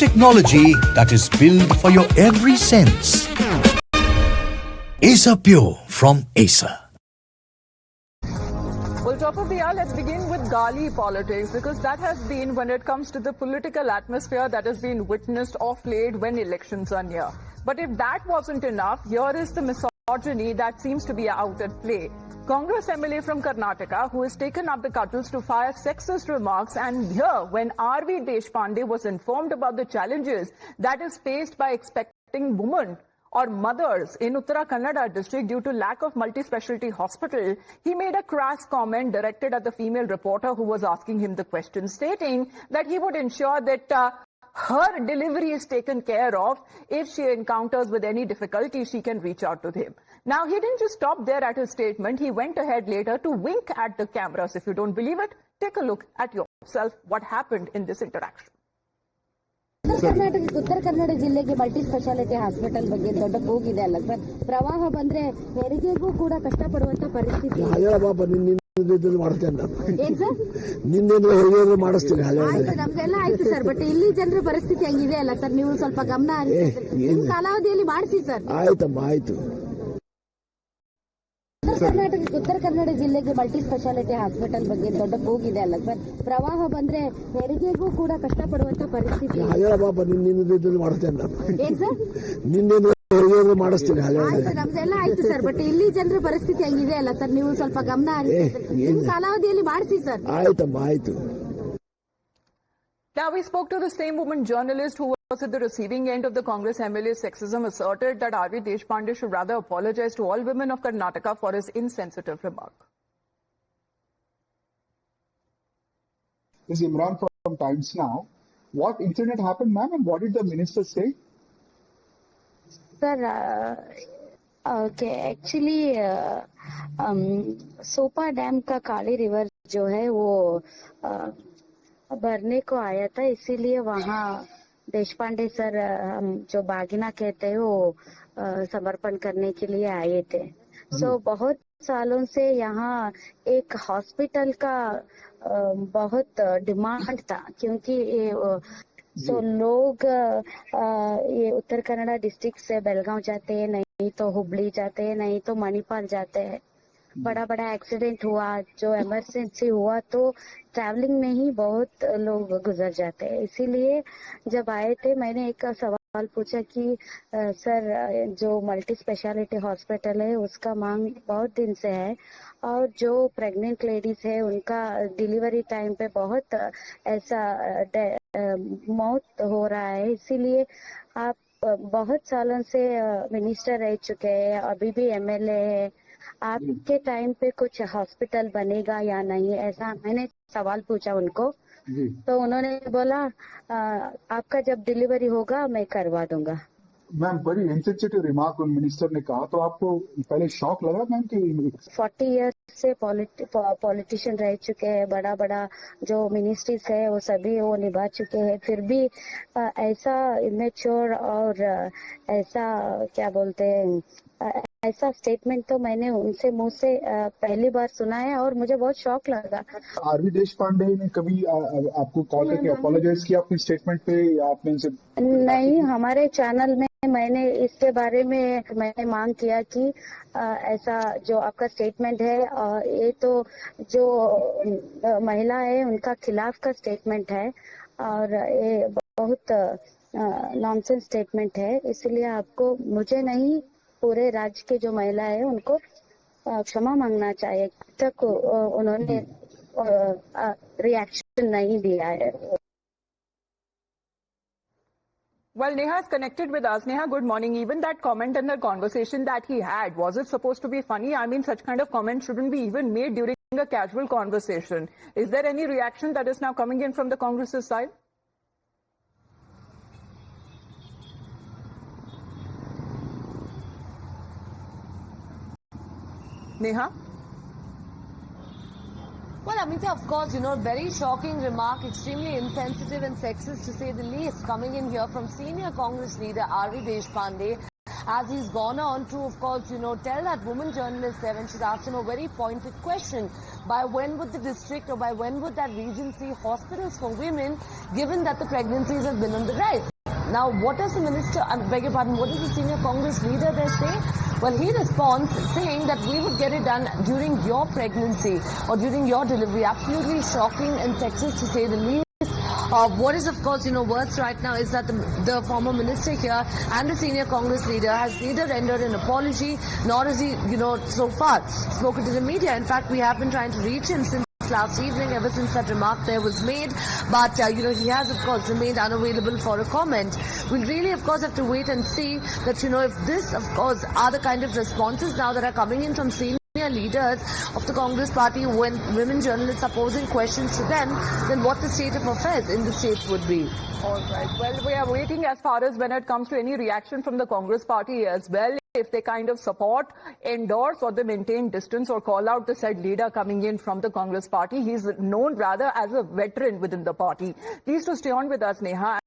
technology that is built for your every sense. Acer Pure from Acer. Well, top of the hour, let's begin with Gali politics, because that has been, when it comes to the political atmosphere that has been witnessed of late when elections are near. But if that wasn't enough, here is the misogyny that seems to be out at play. Congress MLA from Karnataka, who has taken up the cudgels to fire sexist remarks, and here, when R.V. Deshpande was informed about the challenges that is faced by expecting women or mothers in Uttara Kannada district due to lack of multi-specialty hospital, he made a crass comment directed at the female reporter who was asking him the question, stating that he would ensure that her delivery is taken care of. If she encounters with any difficulty, she can reach out to him. Now, he didn't just stop there at his statement. He went ahead later to wink at the cameras. If you don't believe it, take a look at yourself what happened in this interaction. Uttara Kannada ಜಿಲ್ಲೆಗೆ multi speciality hospital ಬಗ್ಗೆ ದೊಡ್ಡ ಕೂಗಿದೆ ಅಲ್ಲ sir. ಪ್ರವಾಹ ಬಂದ್ರೆ ಹೆರಿಗೆಗೂ ಕೂಡ ಕಷ್ಟಪಡುವಂತ ಪರಿಸ್ಥಿತಿ. ನಮ್ಗೆಲ್ಲ ಆಯ್ತು ಸರ್, ಬಟ್ ಇಲ್ಲಿ ಜನರ ಪರಿಸ್ಥಿತಿ ಹಂಗಿದೆ ಅಲ್ಲ ಸರ್. ನೀವು ಸ್ವಲ್ಪ ಗಮನ ಹರಿಸಿ ಕಾಲಾವಧಿಯಲ್ಲಿ ಮಾಡಿಸಿ ಸರ್. ಆಯ್ತಮ್ಮ, ಆಯ್ತು. ಉತ್ತರ ಕನ್ನಡ ಜಿಲ್ಲೆಗೆ ಮಲ್ಟಿ ಸ್ಪೆಷಾಲಿಟಿ ಹಾಸ್ಪಿಟಲ್ ಬಗ್ಗೆ ದೊಡ್ಡ ಕೂಗಿದೆ ಅಲ್ಲ ಸರ್. ಪ್ರವಾಹ ಬಂದ್ರೆ ಹೆರಿಗೆಗೂ ಕೂಡ ಕಷ್ಟಪಡುವಂತ ಪರಿಸ್ಥಿತಿ. ಮಾಡಿಸ್ತೀನಿ. ನಮ್ದೆಲ್ಲ ಆಯ್ತು ಸರ್, ಬಟ್ ಇಲ್ಲಿ ಜನರ ಪರಿಸ್ಥಿತಿ ಹಂಗಿದೆ ಅಲ್ಲ ಸರ್. ನೀವು ಸ್ವಲ್ಪ ಗಮನ ಹರಿಸಿ ಕಾಲಾವಧಿಯಲ್ಲಿ ಮಾಡಿಸಿ ಸರ್. ಆಯ್ತಮ್ಮ, ಆಯ್ತು. Now, we spoke to the same woman journalist who was at the receiving end of the Congress MLA's sexism, asserted that R.V. Deshpande should rather apologize to all women of Karnataka for his insensitive remark. This is Imran from Times Now. What incident happened, ma'am, and what did the minister say? Sir, okay, actually Supa dam का Kali river जो है वो भरने को आया था, इसीलिए वहाँ देशपांडे सर, हम जो बागिना कहते हैं, वो समर्पण करने के लिए आए थे. सो बहुत सालों से यहाँ एक हॉस्पिटल का बहुत डिमांड था, क्योंकि तो लोग ये उत्तर कन्नड़ा डिस्ट्रिक्ट से बेलगांव जाते हैं, नहीं तो हुबली जाते हैं, नहीं तो मणिपाल जाते हैं. बड़ा बड़ा एक्सीडेंट हुआ, जो इमरजेंसी हुआ, तो ट्रैवलिंग में ही बहुत लोग गुजर जाते हैं. इसीलिए जब आए थे, मैंने एक सवाल पूछा कि सर, जो मल्टी स्पेशलिटी हॉस्पिटल है उसका मांग बहुत दिन से है, और जो प्रेग्नेंट लेडीज है उनका डिलीवरी टाइम पे बहुत ऐसा मौत हो रहा है. इसीलिए आप बहुत सालों से मिनिस्टर रह चुके हैं, अभी भी MLA है, आपके टाइम पे कुछ हॉस्पिटल बनेगा या नहीं, ऐसा मैंने सवाल पूछा उनको. तो उन्होंने बोला आपका जब डिलीवरी होगा मैं करवा दूंगा. मैम, बड़ी इंसेंसिटिव रिमार्क उन मिनिस्टर ने कहा, तो आपको पहले शॉक लगा मैम कि 40 ईयर्स से पॉलिटिशियन रह चुके हैं, बड़ा बड़ा जो मिनिस्ट्रीज है वो सभी वो निभा चुके हैं, फिर भी ऐसा इमेच्योर और ऐसा क्या बोलते हैं, ऐसा स्टेटमेंट तो मैंने उनसे मुंह से पहली बार सुना है, और मुझे बहुत शॉक लगा. R.V. देशपांडे ने कभी आपको कॉल करके अपोलोजाइज किया अपनी स्टेटमेंट पे, या आपने उनसे? नहीं, हमारे चैनल में मैंने इसके बारे में मैंने मांग किया कि ऐसा जो आपका स्टेटमेंट है, ये तो जो महिला है उनका खिलाफ का स्टेटमेंट है, और ये बहुत नॉनसेंस स्टेटमेंट है. इसलिए आपको, मुझे नहीं, पूरे राज्य के जो महिला है उनको क्षमा मांगना चाहिए. तक उन्होंने रिएक्शन नहीं दिया है. Well, Neha is connected with us. Neha, good morning. Even that comment and the conversation that he had, was it supposed to be funny? I mean, such kind of comments shouldn't be even made during a casual conversation. Is there any reaction that is now coming in from the Congress's side? Neha? Well, Amita, of course, very shocking remark, extremely insensitive and sexist to say the least, coming in here from senior Congress leader R.V. Deshpande. as he's gone on to, of course, tell that woman journalist there when she's asked him a very pointed question. By when would the district or by when would that region see hospitals for women, given that the pregnancies have been on the rise? Now, what does the minister, I beg your pardon, what does the senior Congress leader there say? Well, he responds saying that we would get it done during your pregnancy or during your delivery. Absolutely shocking and sexist, to say the least. What is, of course, worse right now is that the former minister here and the senior Congress leader has neither rendered an apology nor has he, so far spoken to the media. In fact, we have been trying to reach him since last evening, ever since that remark there was made, but he has, of course, remained unavailable for a comment. We'll really, of course, have to wait and see that, if this, of course, are the kind of responses now that are coming in from senior leaders of the Congress party when women journalists are posing questions to them, then what the state of affairs in the state would be. All right. Well, we are waiting as far as when it comes to any reaction from the Congress party as well. If they kind of support, endorse, or they maintain distance or call out the said leader coming in from the Congress party. He's known rather as a veteran within the party. Please to stay on with us, Neha.